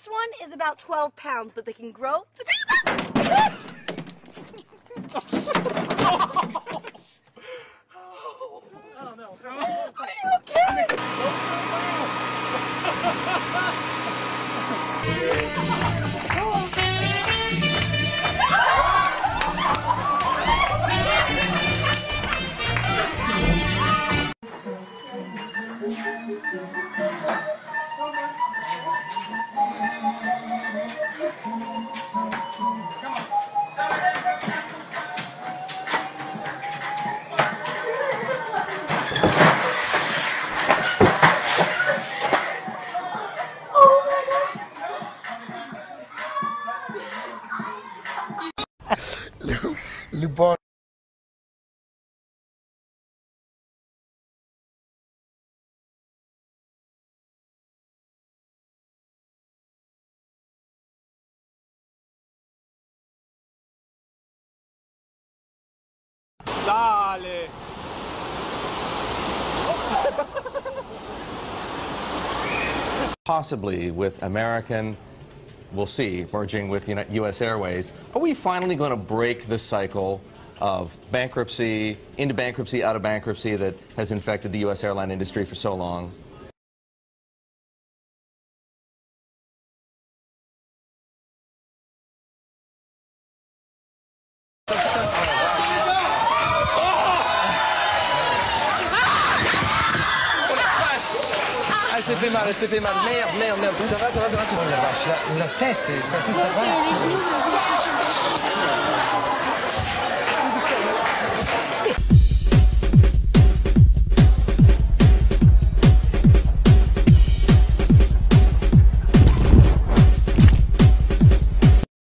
This one is about 12 pounds, but they can grow to be about... I don't know. Are you okay? Lupon. Dale. Possibly with American, we'll see, merging with U.S. Airways, are we finally going to break this cycle of bankruptcy, into bankruptcy, out of bankruptcy that has infected the U.S. airline industry for so long? Ah, elle s'est fait mal, merde, ça va, oh la vache, la tête, ça va.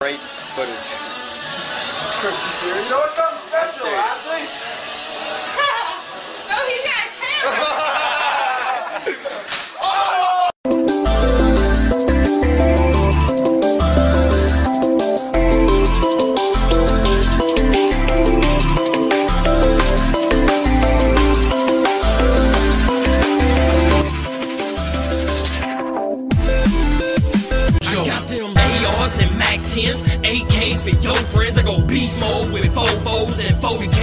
Great footage. Chris, you serious? Show us something special, Ashley. Oh, he's got a camera! ARs and MAC 10s, AKs for your friends. I go beast mode with 4-4s and 40 cal.